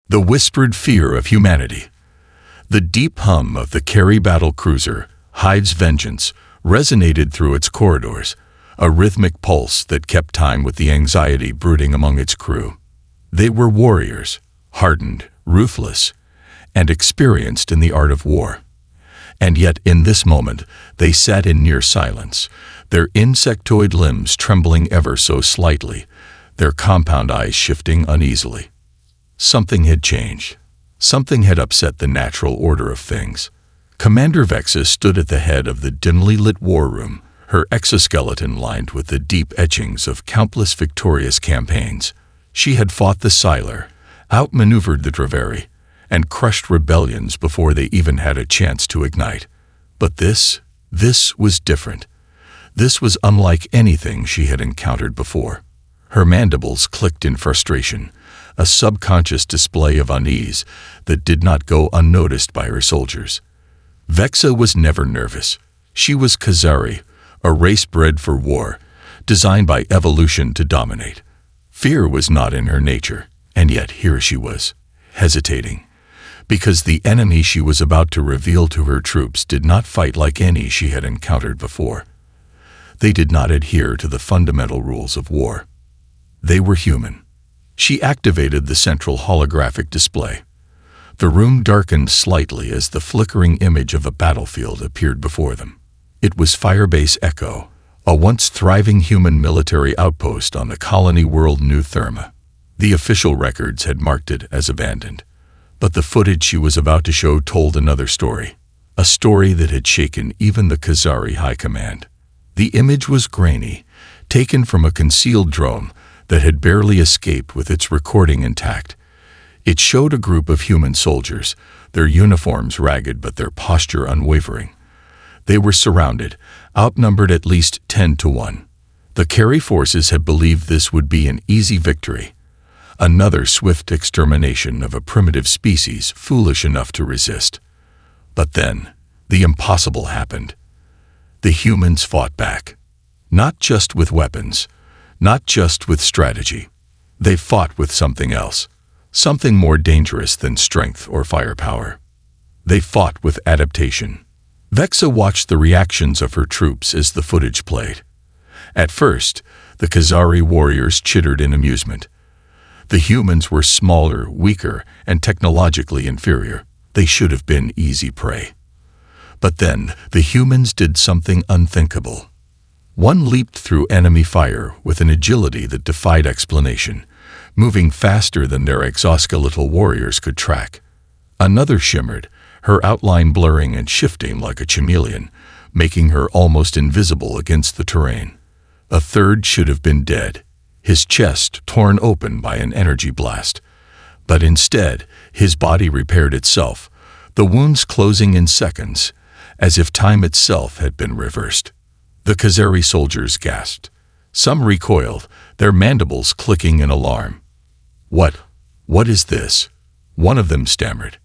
The whispered fear of humanity. The deep hum of the Kerry battle cruiser, Hyde's Vengeance, resonated through its corridors, a rhythmic pulse that kept time with the anxiety brooding among its crew. They were warriors, hardened, ruthless, and experienced in the art of war. And yet in this moment they sat in near silence, their insectoid limbs trembling ever so slightly, their compound eyes shifting uneasily. Something had changed. Something had upset the natural order of things. Commander Vexa stood at the head of the dimly lit war room, her exoskeleton lined with the deep etchings of countless victorious campaigns. She had fought the Siler, outmaneuvered the Draveri, and crushed rebellions before they even had a chance to ignite. But this was different. This was unlike anything she had encountered before. Her mandibles clicked in frustration, a subconscious display of unease that did not go unnoticed by her soldiers. Vexa was never nervous. She was Kazari, a race bred for war, designed by evolution to dominate. Fear was not in her nature, and yet here she was, hesitating, because the enemy she was about to reveal to her troops did not fight like any she had encountered before. They did not adhere to the fundamental rules of war. They were human. She activated the central holographic display. The room darkened slightly as the flickering image of a battlefield appeared before them. It was Firebase Echo, a once thriving human military outpost on the colony world New Therma. The official records had marked it as abandoned. But the footage she was about to show told another story, a story that had shaken even the Kazari High Command. The image was grainy, taken from a concealed drone that had barely escaped with its recording intact. It showed a group of human soldiers, their uniforms ragged but their posture unwavering. They were surrounded, outnumbered at least 10-1. The Kerry forces had believed this would be an easy victory, another swift extermination of a primitive species foolish enough to resist. But then, the impossible happened. The humans fought back. Not just with weapons, not just with strategy. They fought with something else, something more dangerous than strength or firepower. They fought with adaptation. Vexa watched the reactions of her troops as the footage played. At first, the Kazari warriors chittered in amusement. The humans were smaller, weaker, and technologically inferior. They should have been easy prey. But then, the humans did something unthinkable. One leaped through enemy fire with an agility that defied explanation, moving faster than their exoskeletal warriors could track. Another shimmered, her outline blurring and shifting like a chameleon, making her almost invisible against the terrain. A third should have been dead, his chest torn open by an energy blast. But instead, his body repaired itself, the wounds closing in seconds, as if time itself had been reversed. The Kazari soldiers gasped. Some recoiled, their mandibles clicking in alarm. What is this?" one of them stammered.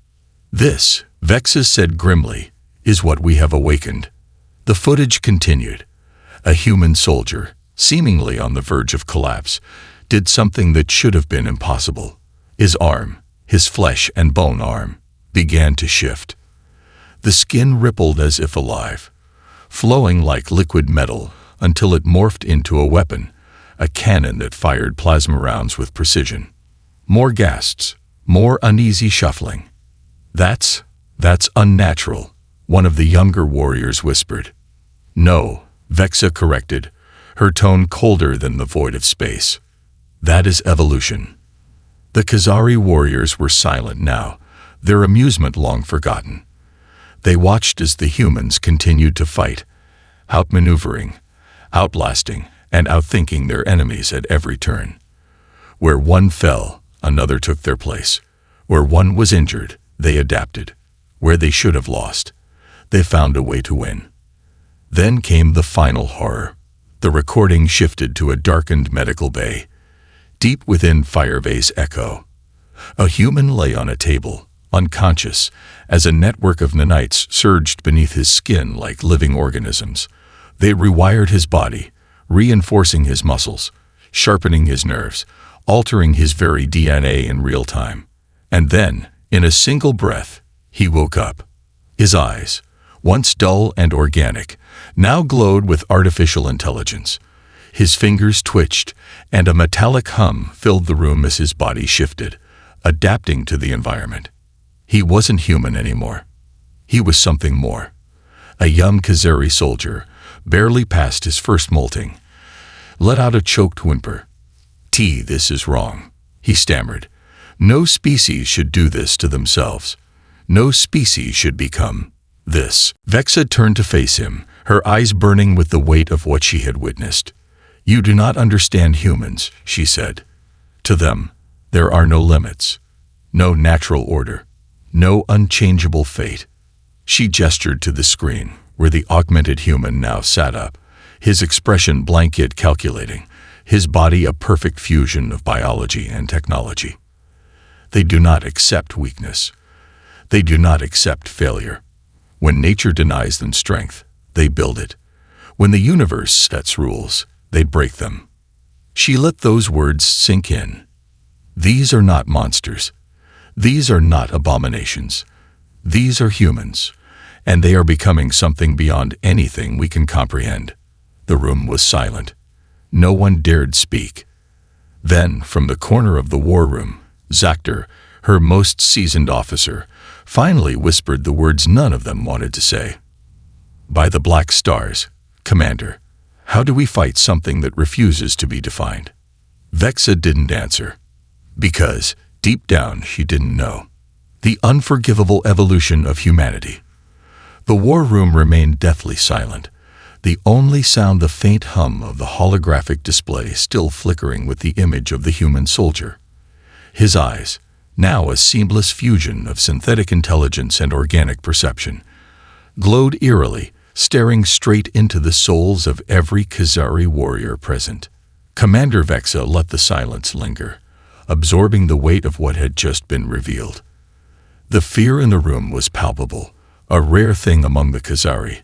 "This," Vexa said grimly, "is what we have awakened." The footage continued. A human soldier, seemingly on the verge of collapse, did something that should have been impossible. His arm, his flesh and bone arm, began to shift. The skin rippled as if alive, flowing like liquid metal until it morphed into a weapon, a cannon that fired plasma rounds with precision. More gasps, more uneasy shuffling. That's unnatural," one of the younger warriors whispered. "No," Vexa corrected, her tone colder than the void of space. "That is evolution." The Kazari warriors were silent now, their amusement long forgotten. They watched as the humans continued to fight, outmaneuvering, outlasting, and outthinking their enemies at every turn. Where one fell, another took their place. Where one was injured, they adapted. Where they should have lost, they found a way to win. Then came the final horror. The recording shifted to a darkened medical bay. Deep within Firebase Echo, a human lay on a table, unconscious, as a network of nanites surged beneath his skin like living organisms. They rewired his body, reinforcing his muscles, sharpening his nerves, altering his very DNA in real time. And then, in a single breath, he woke up. His eyes, once dull and organic, now glowed with artificial intelligence. His fingers twitched, and a metallic hum filled the room as his body shifted, adapting to the environment. He wasn't human anymore. He was something more. A young Kazari soldier, barely past his first molting, let out a choked whimper. This is wrong," he stammered. "No species should do this to themselves. No species should become this." Vexa turned to face him, her eyes burning with the weight of what she had witnessed. "You do not understand humans," she said. "To them, there are no limits, no natural order, no unchangeable fate." She gestured to the screen, where the augmented human now sat up, his expression blank yet calculating, his body a perfect fusion of biology and technology. They do not accept weakness. They do not accept failure. When nature denies them strength, they build it. When the universe sets rules, they break them. She let those words sink in. These are not monsters. These are not abominations. These are humans, and they are becoming something beyond anything we can comprehend. The room was silent. No one dared speak. Then, from the corner of the war room, Zactor, her most seasoned officer, finally whispered the words none of them wanted to say. "By the black stars, Commander, how do we fight something that refuses to be defined?" Vexa didn't answer. Because, deep down, she didn't know. The unforgivable evolution of humanity. The war room remained deathly silent, the only sound the faint hum of the holographic display still flickering with the image of the human soldier. His eyes, now a seamless fusion of synthetic intelligence and organic perception, glowed eerily, staring straight into the souls of every Kazari warrior present. Commander Vexa let the silence linger, absorbing the weight of what had just been revealed. The fear in the room was palpable, a rare thing among the Kazari,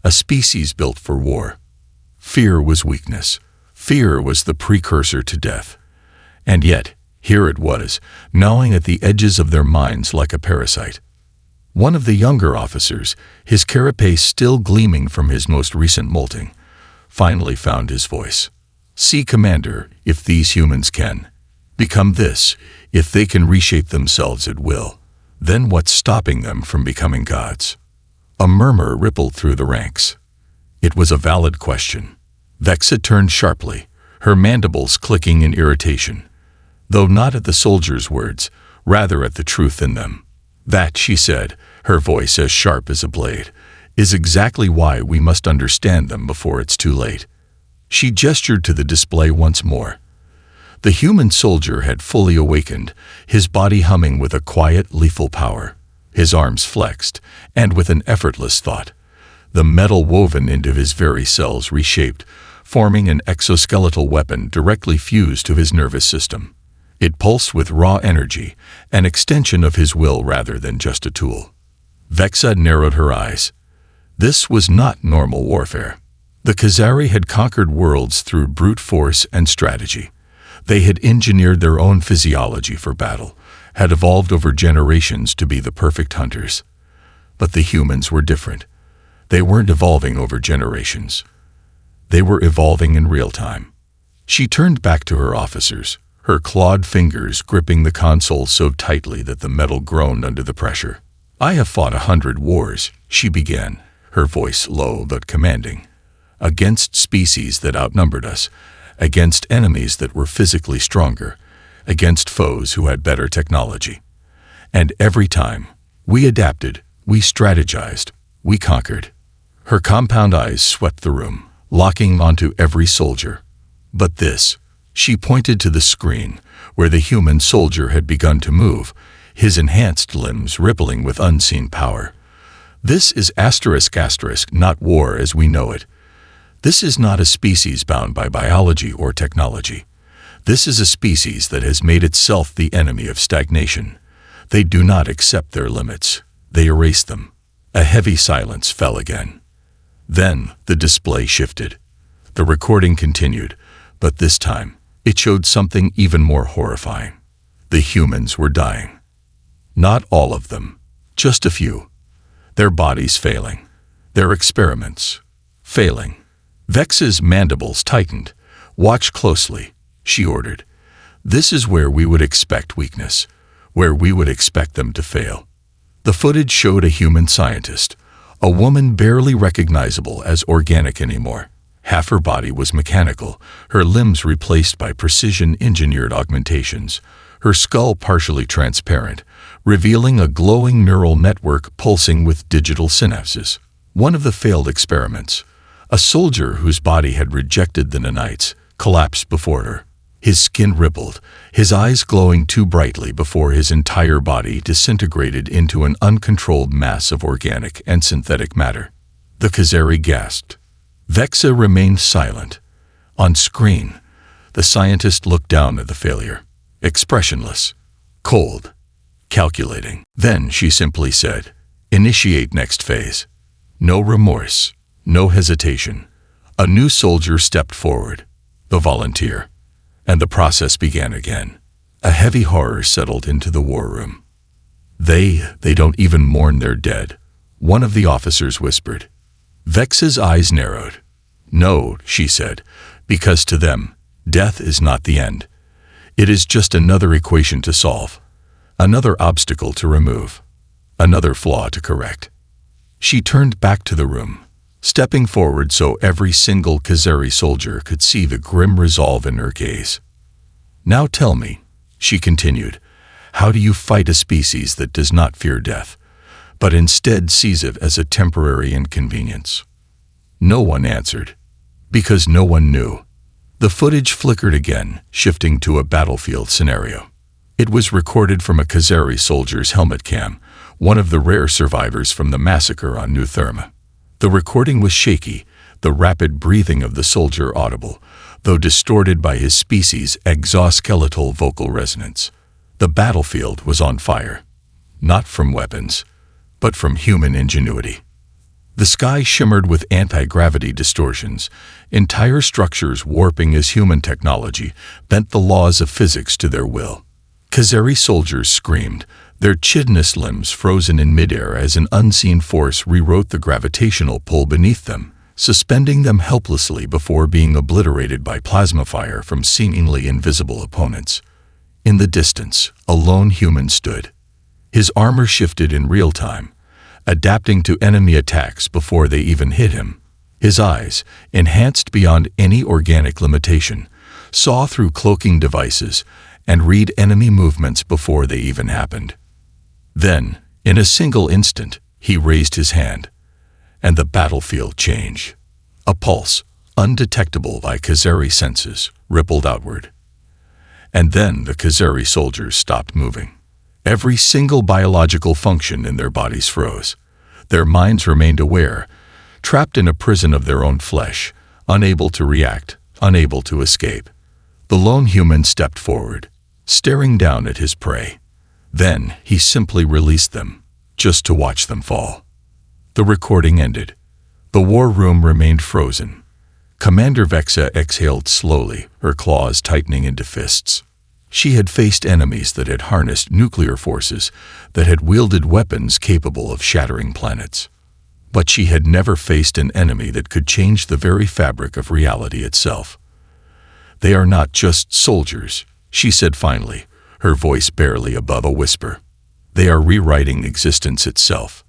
a species built for war. Fear was weakness. Fear was the precursor to death. And yet, here it was, gnawing at the edges of their minds like a parasite. One of the younger officers, his carapace still gleaming from his most recent molting, finally found his voice. "See, Commander, if these humans can become this, if they can reshape themselves at will, then what's stopping them from becoming gods?" A murmur rippled through the ranks. It was a valid question. Vexa turned sharply, her mandibles clicking in irritation, though not at the soldier's words, rather at the truth in them. "That," she said, her voice as sharp as a blade, "is exactly why we must understand them before it's too late." She gestured to the display once more. The human soldier had fully awakened, his body humming with a quiet, lethal power. His arms flexed, and with an effortless thought, the metal woven into his very cells reshaped, forming an exoskeletal weapon directly fused to his nervous system. It pulsed with raw energy, an extension of his will rather than just a tool. Vexa narrowed her eyes. This was not normal warfare. The Kazari had conquered worlds through brute force and strategy. They had engineered their own physiology for battle, had evolved over generations to be the perfect hunters. But the humans were different. They weren't evolving over generations. They were evolving in real time. She turned back to her officers, her clawed fingers gripping the console so tightly that the metal groaned under the pressure. "I have fought 100 wars," she began, her voice low but commanding, "against species that outnumbered us, against enemies that were physically stronger, against foes who had better technology. And every time, we adapted, we strategized, we conquered." Her compound eyes swept the room, locking onto every soldier. But this, she pointed to the screen, where the human soldier had begun to move, his enhanced limbs rippling with unseen power. "This is ***, not war as we know it. This is not a species bound by biology or technology. This is a species that has made itself the enemy of stagnation. They do not accept their limits. They erase them." A heavy silence fell again. Then the display shifted. The recording continued, but this time it showed something even more horrifying. The humans were dying. Not all of them, just a few. Their bodies failing. Their experiments failing. Vexa's mandibles tightened. "Watch closely," she ordered. "This is where we would expect weakness, where we would expect them to fail." The footage showed a human scientist, a woman barely recognizable as organic anymore. Half her body was mechanical, her limbs replaced by precision-engineered augmentations, her skull partially transparent, revealing a glowing neural network pulsing with digital synapses. One of the failed experiments, a soldier whose body had rejected the nanites, collapsed before her. His skin rippled, his eyes glowing too brightly before his entire body disintegrated into an uncontrolled mass of organic and synthetic matter. The Kazari gasped. Vexa remained silent. On screen, the scientist looked down at the failure, expressionless, cold, calculating. Then she simply said, "Initiate next phase." No remorse, no hesitation. A new soldier stepped forward, the volunteer, and the process began again. A heavy horror settled into the war room. They don't even mourn their dead," one of the officers whispered. Vexa's eyes narrowed. "No," she said, "because to them, death is not the end. It is just another equation to solve, another obstacle to remove, another flaw to correct." She turned back to the room, stepping forward so every single Kazari soldier could see the grim resolve in her gaze. "Now tell me," she continued, "how do you fight a species that does not fear death, but instead sees it as a temporary inconvenience?" No one answered, because no one knew. The footage flickered again, shifting to a battlefield scenario. It was recorded from a Kazari soldier's helmet cam, one of the rare survivors from the massacre on New Therma. The recording was shaky, the rapid breathing of the soldier audible, though distorted by his species' exoskeletal vocal resonance. The battlefield was on fire, not from weapons, but from human ingenuity. The sky shimmered with anti-gravity distortions, entire structures warping as human technology bent the laws of physics to their will. Kazari soldiers screamed, their chitinous limbs frozen in midair as an unseen force rewrote the gravitational pull beneath them, suspending them helplessly before being obliterated by plasma fire from seemingly invisible opponents. In the distance, a lone human stood. His armor shifted in real time, adapting to enemy attacks before they even hit him. His eyes, enhanced beyond any organic limitation, saw through cloaking devices and read enemy movements before they even happened. Then, in a single instant, he raised his hand, and the battlefield changed. A pulse, undetectable by Kazari senses, rippled outward. And then the Kazari soldiers stopped moving. Every single biological function in their bodies froze. Their minds remained aware, trapped in a prison of their own flesh, unable to react, unable to escape. The lone human stepped forward, staring down at his prey. Then he simply released them, just to watch them fall. The recording ended. The war room remained frozen. Commander Vexa exhaled slowly, her claws tightening into fists. She had faced enemies that had harnessed nuclear forces, that had wielded weapons capable of shattering planets. But she had never faced an enemy that could change the very fabric of reality itself. "They are not just soldiers," she said finally, her voice barely above a whisper. "They are rewriting existence itself."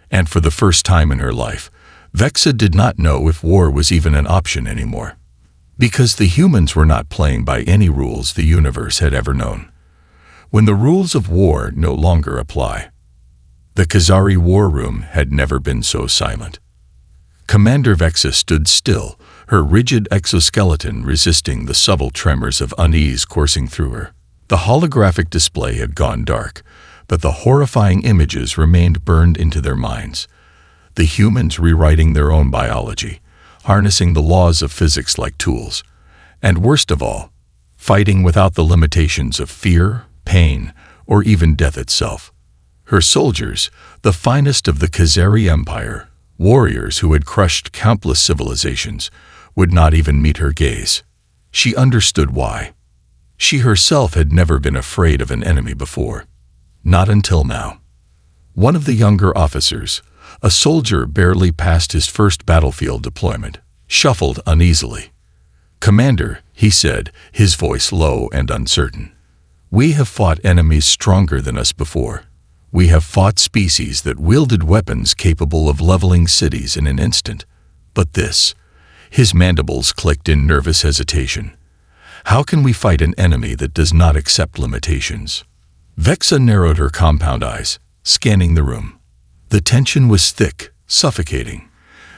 And for the first time in her life, Vexa did not know if war was even an option anymore. Because the humans were not playing by any rules the universe had ever known. When the rules of war no longer apply. The Kazari war room had never been so silent. Commander Vexa stood still, her rigid exoskeleton resisting the subtle tremors of unease coursing through her. The holographic display had gone dark, but the horrifying images remained burned into their minds. The humans rewriting their own biology, harnessing the laws of physics like tools, and worst of all, fighting without the limitations of fear, pain, or even death itself. Her soldiers, the finest of the Kazari Empire, warriors who had crushed countless civilizations, would not even meet her gaze. She understood why. She herself had never been afraid of an enemy before. Not until now. One of the younger officers, a soldier barely past his first battlefield deployment, shuffled uneasily. "Commander," he said, his voice low and uncertain, "we have fought enemies stronger than us before. We have fought species that wielded weapons capable of leveling cities in an instant. But this..." His mandibles clicked in nervous hesitation. "How can we fight an enemy that does not accept limitations?" Vexa narrowed her compound eyes, scanning the room. The tension was thick, suffocating.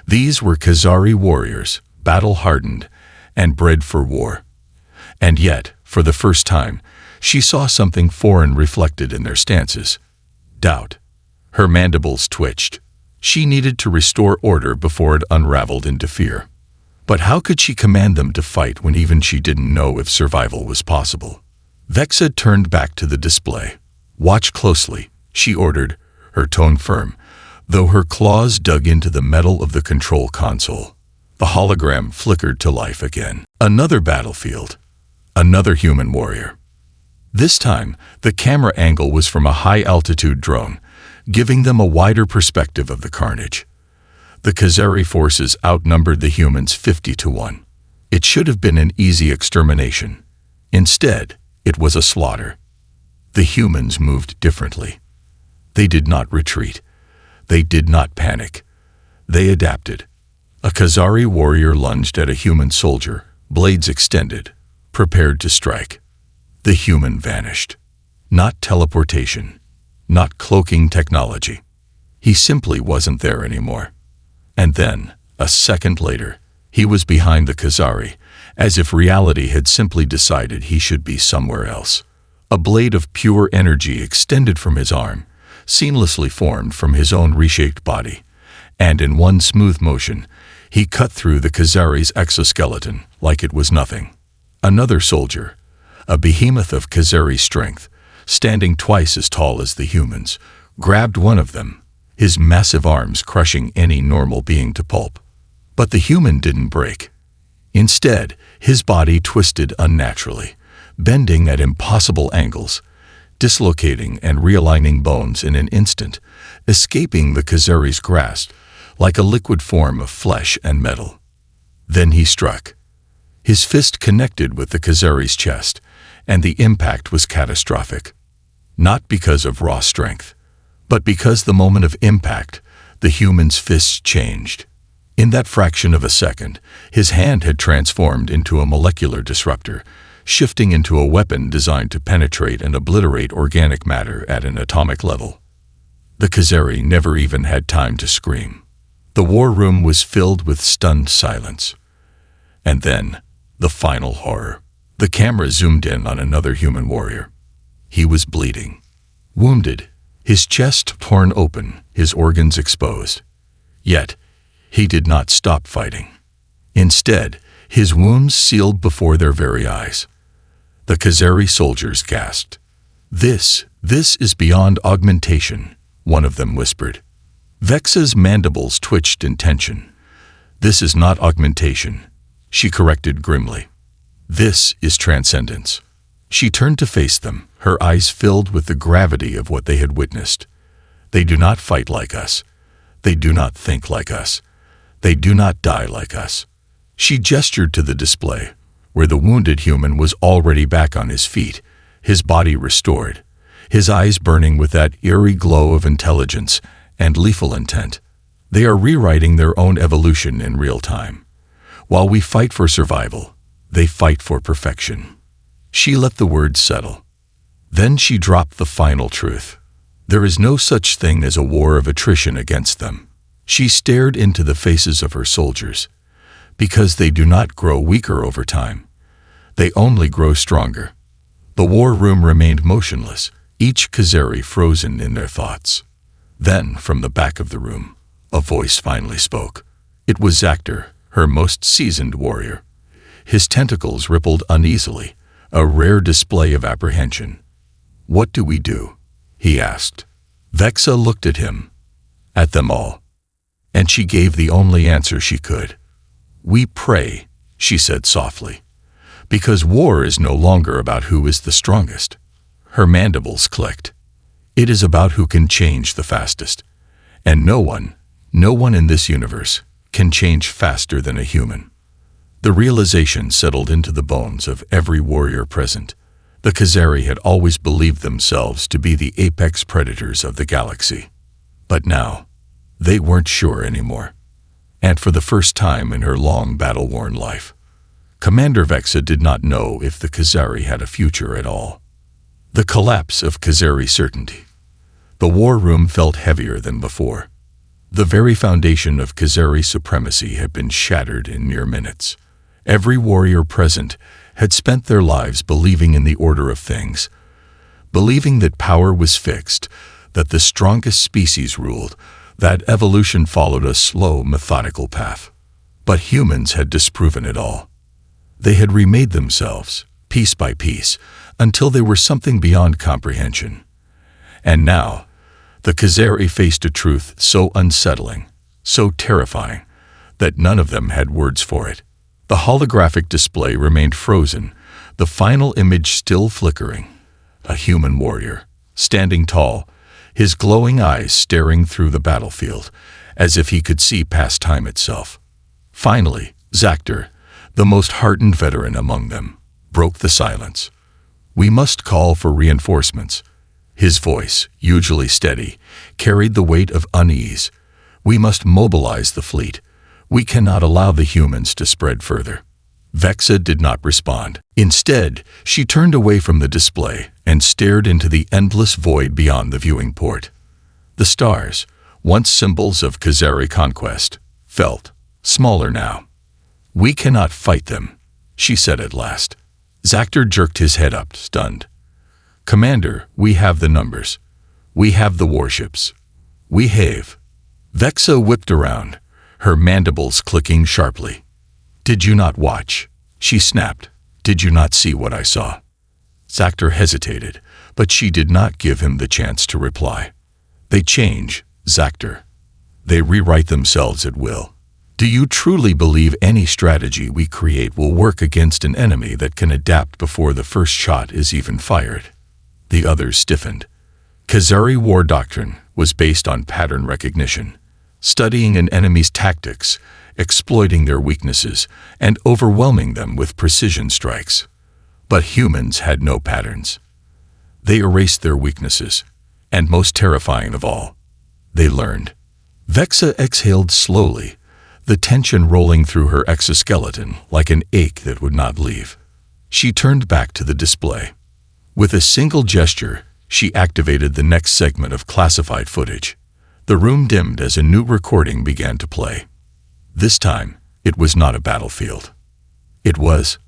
These were Kazari warriors, battle-hardened, and bred for war. And yet, for the first time, she saw something foreign reflected in their stances. Doubt. Her mandibles twitched. She needed to restore order before it unraveled into fear. But how could she command them to fight when even she didn't know if survival was possible? Vexa turned back to the display. "Watch closely," she ordered, her tone firm, though her claws dug into the metal of the control console. The hologram flickered to life again. Another battlefield. Another human warrior. This time, the camera angle was from a high-altitude drone, giving them a wider perspective of the carnage. The Kazari forces outnumbered the humans 50-1. It should have been an easy extermination. Instead, it was a slaughter. The humans moved differently. They did not retreat. They did not panic. They adapted. A Kazari warrior lunged at a human soldier, blades extended, prepared to strike. The human vanished. Not teleportation. Not cloaking technology. He simply wasn't there anymore. And then, a second later, he was behind the Kazari, as if reality had simply decided he should be somewhere else. A blade of pure energy extended from his arm, seamlessly formed from his own reshaped body, and in one smooth motion, he cut through the Kazari's exoskeleton like it was nothing. Another soldier, a behemoth of Kazari strength, standing twice as tall as the humans, grabbed one of them, his massive arms crushing any normal being to pulp. But the human didn't break. Instead, his body twisted unnaturally, bending at impossible angles, dislocating and realigning bones in an instant, escaping the Kazari's grasp like a liquid form of flesh and metal. Then he struck. His fist connected with the Kazari's chest, and the impact was catastrophic. Not because of raw strength, but because the moment of impact, the human's fists changed. In that fraction of a second, his hand had transformed into a molecular disruptor, shifting into a weapon designed to penetrate and obliterate organic matter at an atomic level. The Kazari never even had time to scream. The war room was filled with stunned silence. And then, the final horror. The camera zoomed in on another human warrior. He was bleeding. Wounded, his chest torn open, his organs exposed. Yet, he did not stop fighting. Instead, his wounds sealed before their very eyes. The Kazari soldiers gasped. This is beyond augmentation," one of them whispered. Vexa's mandibles twitched in tension. "This is not augmentation," she corrected grimly. "This is transcendence." She turned to face them, her eyes filled with the gravity of what they had witnessed. "They do not fight like us. They do not think like us. They do not die like us." She gestured to the display, where the wounded human was already back on his feet, his body restored, his eyes burning with that eerie glow of intelligence and lethal intent. They are rewriting their own evolution in real time. While we fight for survival, they fight for perfection. She let the words settle. Then she dropped the final truth. There is no such thing as a war of attrition against them. She stared into the faces of her soldiers. Because they do not grow weaker over time. They only grow stronger. The war room remained motionless, each Kazari frozen in their thoughts. Then, from the back of the room, a voice finally spoke. It was Zactor, her most seasoned warrior. His tentacles rippled uneasily, a rare display of apprehension. "What do we do?" he asked. Vexa looked at him, at them all, and she gave the only answer she could. "We pray," she said softly, "because war is no longer about who is the strongest." Her mandibles clicked. It is about who can change the fastest. And no one in this universe can change faster than a human. The realization settled into the bones of every warrior present. The Kazari had always believed themselves to be the apex predators of the galaxy. But now, they weren't sure anymore. And for the first time in her long battle-worn life, Commander Vexa did not know if the Kazari had a future at all. The collapse of Kazari certainty. The war room felt heavier than before. The very foundation of Kazari supremacy had been shattered in mere minutes. Every warrior present had spent their lives believing in the order of things, believing that power was fixed, that the strongest species ruled, that evolution followed a slow, methodical path. But humans had disproven it all. They had remade themselves, piece by piece, until they were something beyond comprehension. And now, the Kazari faced a truth so unsettling, so terrifying, that none of them had words for it. The holographic display remained frozen, the final image still flickering. A human warrior, standing tall, his glowing eyes staring through the battlefield, as if he could see past time itself. Finally, Zactor, the most hardened veteran among them, broke the silence. "We must call for reinforcements." His voice, usually steady, carried the weight of unease. "We must mobilize the fleet. We cannot allow the humans to spread further." Vexa did not respond. Instead, she turned away from the display and stared into the endless void beyond the viewing port. The stars, once symbols of Kazari conquest, felt smaller now. "We cannot fight them," she said at last. Zactor jerked his head up, stunned. "Commander, we have the numbers. We have the warships. We have." Vexa whipped around, her mandibles clicking sharply. "Did you not watch?" she snapped. "Did you not see what I saw?" Zactor hesitated, but she did not give him the chance to reply. "They change, Zactor. They rewrite themselves at will. Do you truly believe any strategy we create will work against an enemy that can adapt before the first shot is even fired?" The others stiffened. Kazari war doctrine was based on pattern recognition, studying an enemy's tactics, exploiting their weaknesses, and overwhelming them with precision strikes. But humans had no patterns. They erased their weaknesses, and most terrifying of all, they learned. Vexa exhaled slowly, the tension rolling through her exoskeleton like an ache that would not leave. She turned back to the display. With a single gesture, she activated the next segment of classified footage. The room dimmed as a new recording began to play. This time, it was not a battlefield. It was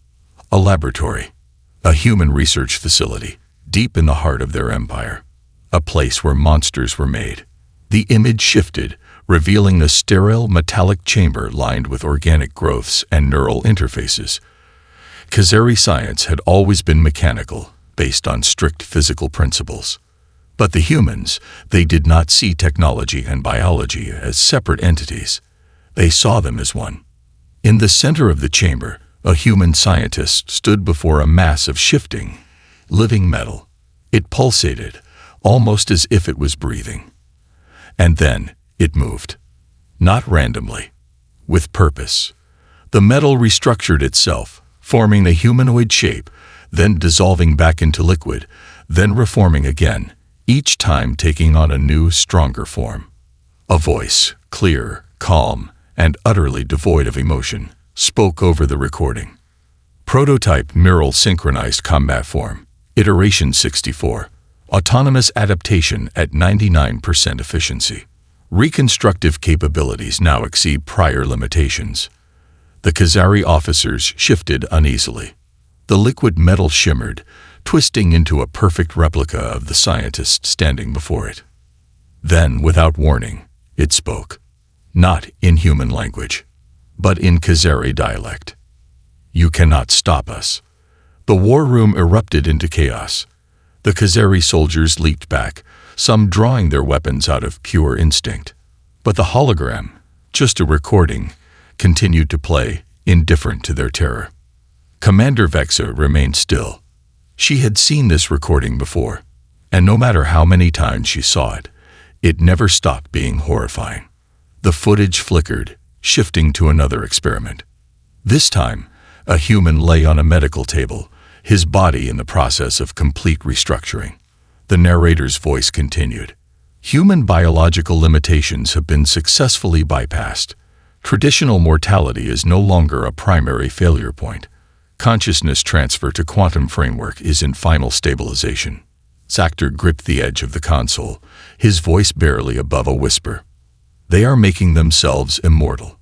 a laboratory, a human research facility, deep in the heart of their empire, a place where monsters were made. The image shifted, revealing a sterile metallic chamber lined with organic growths and neural interfaces. Kazari science had always been mechanical, based on strict physical principles. But the humans, they did not see technology and biology as separate entities. They saw them as one. In the center of the chamber, a human scientist stood before a mass of shifting, living metal. It pulsated, almost as if it was breathing. And then it moved. Not randomly, with purpose. The metal restructured itself, forming the humanoid shape, then dissolving back into liquid, then reforming again, each time taking on a new, stronger form. A voice, clear, calm, and utterly devoid of emotion, spoke over the recording. Prototype Mural Synchronized Combat Form, Iteration 64. Autonomous adaptation at 99% efficiency. Reconstructive capabilities now exceed prior limitations. The Kazari officers shifted uneasily. The liquid metal shimmered, twisting into a perfect replica of the scientist standing before it. Then, without warning, it spoke. Not in human language, but in Kazari dialect. "You cannot stop us." The war room erupted into chaos. The Kazari soldiers leaped back, some drawing their weapons out of pure instinct. But the hologram, just a recording, continued to play, indifferent to their terror. Commander Vexa remained still. She had seen this recording before, And no matter how many times she saw it, it never stopped being horrifying. The footage flickered, shifting to another experiment. This time, a human lay on a medical table, his body in the process of complete restructuring. The narrator's voice continued. Human biological limitations have been successfully bypassed. Traditional mortality is no longer a primary failure point. Consciousness transfer to quantum framework is in final stabilization. Zactor gripped the edge of the console, his voice barely above a whisper. They are making themselves immortal.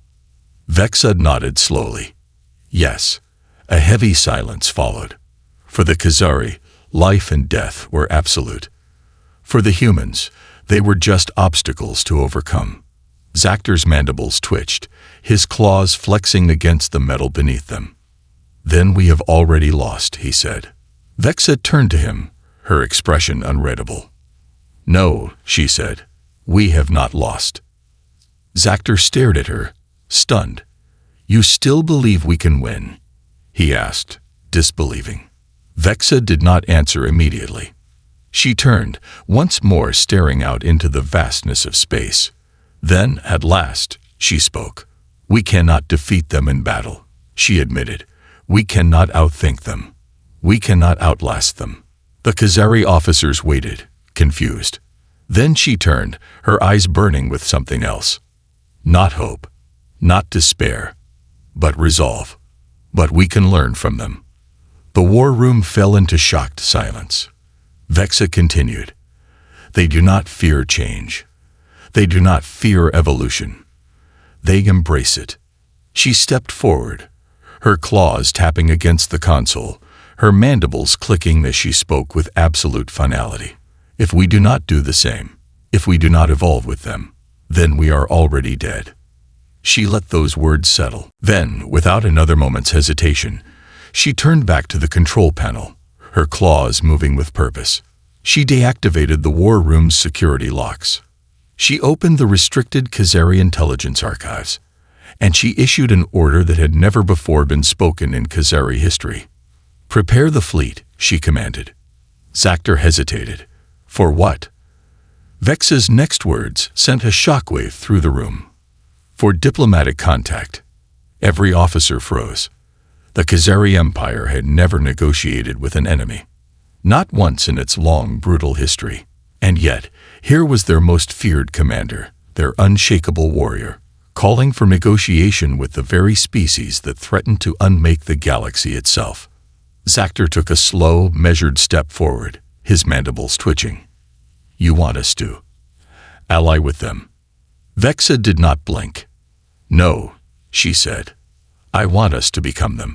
Vexa nodded slowly. Yes. A heavy silence followed. For the Kazari, life and death were absolute. For the humans, they were just obstacles to overcome. Zactor's mandibles twitched, his claws flexing against the metal beneath them. Then we have already lost, he said. Vexa turned to him, her expression unreadable. No, she said. We have not lost. Zactor stared at her, stunned. You still believe we can win? He asked, disbelieving. Vexa did not answer immediately. She turned, once more staring out into the vastness of space. Then, at last, she spoke. We cannot defeat them in battle, she admitted. We cannot outthink them. We cannot outlast them. The Kazari officers waited, confused. Then she turned, her eyes burning with something else. Not hope, not despair, but resolve. But we can learn from them. The war room fell into shocked silence. Vexa continued. They do not fear change. They do not fear evolution. They embrace it. She stepped forward, her claws tapping against the console, her mandibles clicking as she spoke with absolute finality. If we do not do the same, if we do not evolve with them, then we are already dead. She let those words settle. Then, without another moment's hesitation, she turned back to the control panel, her claws moving with purpose. She deactivated the war room's security locks. She opened the restricted Kazari intelligence archives, and she issued an order that had never before been spoken in Kazari history. Prepare the fleet, she commanded. Zactor hesitated. For what? Vexa's next words sent a shockwave through the room. For diplomatic contact. Every officer froze. The Kazari Empire had never negotiated with an enemy. Not once in its long, brutal history. And yet, here was their most feared commander, their unshakable warrior, calling for negotiation with the very species that threatened to unmake the galaxy itself. Zactor took a slow, measured step forward, his mandibles twitching. You want us to ally with them? Vexa did not blink. No, she said. I want us to become them.